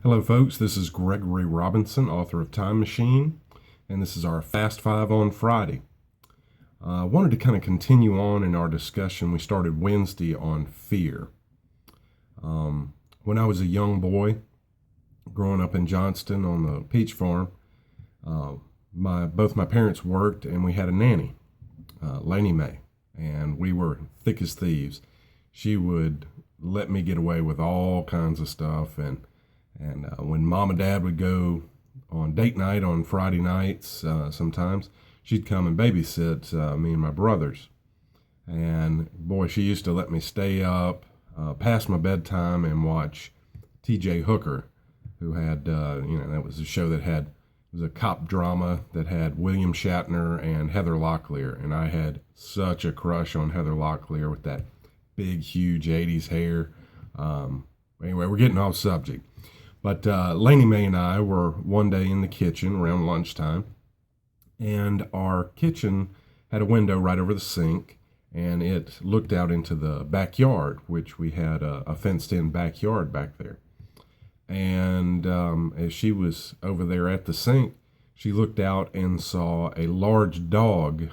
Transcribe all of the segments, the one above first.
Hello, folks. This is Gregory Robinson, author of Time Machine, and this is our Fast Five on Friday. I wanted to kind of continue on in our discussion. We started Wednesday on fear. When I was a young boy, growing up in Johnston on the peach farm, both my parents worked, and we had a nanny, Laney Mae, and we were thick as thieves. She would let me get away with all kinds of stuff, and when mom and dad would go on date night on Friday nights, sometimes she'd come and babysit me and my brothers. And boy, she used to let me stay up past my bedtime and watch T.J. Hooker, who had, that was a show that it was a cop drama that had William Shatner and Heather Locklear. And I had such a crush on Heather Locklear with that big, huge 80s hair. Anyway, we're getting off subject. But Laney Mae and I were one day in the kitchen around lunchtime, and our kitchen had a window right over the sink, and it looked out into the backyard, which we had a fenced-in backyard back there. And as she was over there at the sink, she looked out and saw a large dog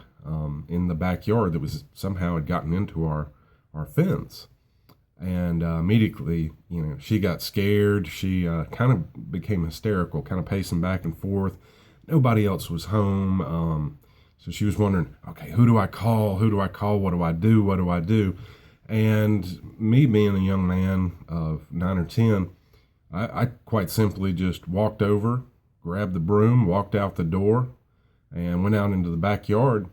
in the backyard that was somehow had gotten into our fence. And immediately, she got scared. She kind of became hysterical, kind of pacing back and forth. Nobody else was home. So she was wondering, okay, who do I call? Who do I call? What do I do? What do I do? And me being a young man of 9 or 10, I quite simply just walked over, grabbed the broom, walked out the door, and went out into the backyard.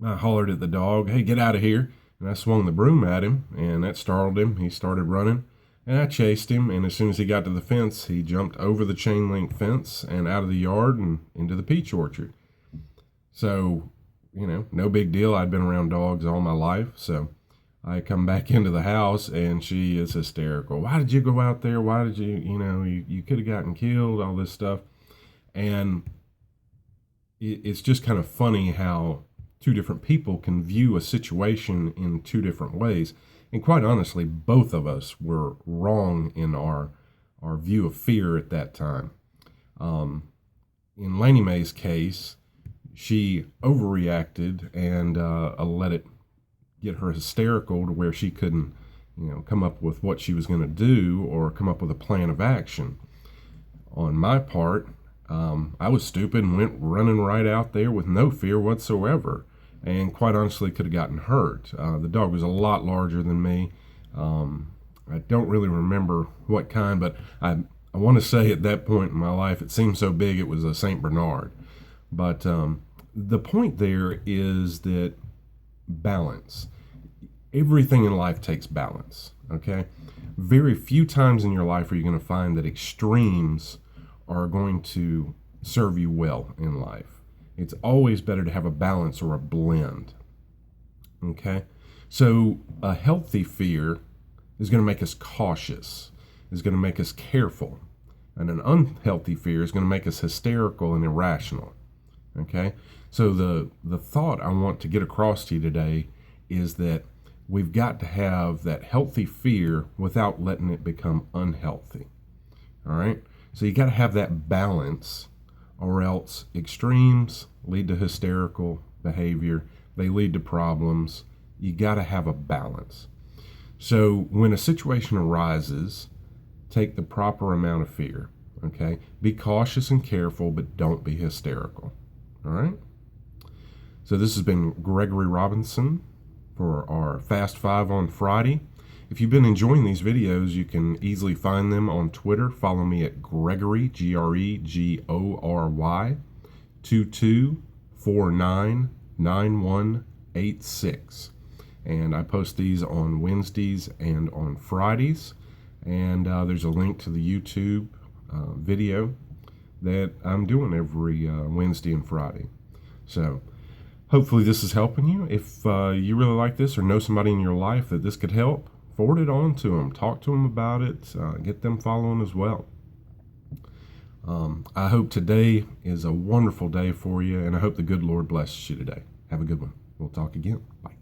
I hollered at the dog, hey, get out of here. And I swung the broom at him, and that startled him. He started running, and I chased him, and as soon as he got to the fence, he jumped over the chain link fence and out of the yard and into the peach orchard. So, no big deal. I'd been around dogs all my life, so I come back into the house, and she is hysterical. Why did you go out there? Why did you, you could have gotten killed, all this stuff. And it's just kind of funny how two different people can view a situation in two different ways. And quite honestly, both of us were wrong in our view of fear at that time. In Laney Mae's case, she overreacted and let it get her hysterical to where she couldn't, come up with what she was going to do or come up with a plan of action. On my part, I was stupid and went running right out there with no fear whatsoever. And quite honestly could have gotten hurt. The dog was a lot larger than me. I don't really remember what kind, but I want to say at that point in my life, it seemed so big it was a St. Bernard. But the point there is that balance. Everything in life takes balance, okay? Very few times in your life are you going to find that extremes are going to serve you well in life. It's always better to have a balance or a blend, okay? So a healthy fear is going to make us cautious, is going to make us careful. And an unhealthy fear is going to make us hysterical and irrational, okay? So the thought I want to get across to you today is that we've got to have that healthy fear without letting it become unhealthy, all right? So you got to have that balance, or else extremes lead to hysterical behavior. They lead to problems. You got to have a balance. So when a situation arises, take the proper amount of fear, okay? Be cautious and careful, but don't be hysterical, all right? So this has been Gregory Robinson for our Fast Five on Friday. If you've been enjoying these videos, you can easily find them on Twitter. Follow me at Gregory, Gregory, 22499186. And I post these on Wednesdays and on Fridays. And there's a link to the YouTube video that I'm doing every Wednesday and Friday. So hopefully this is helping you. If you really like this or know somebody in your life that this could help, forward it on to them. Talk to them about it. Get them following as well. I hope today is a wonderful day for you, and I hope the good Lord blesses you today. Have a good one. We'll talk again. Bye.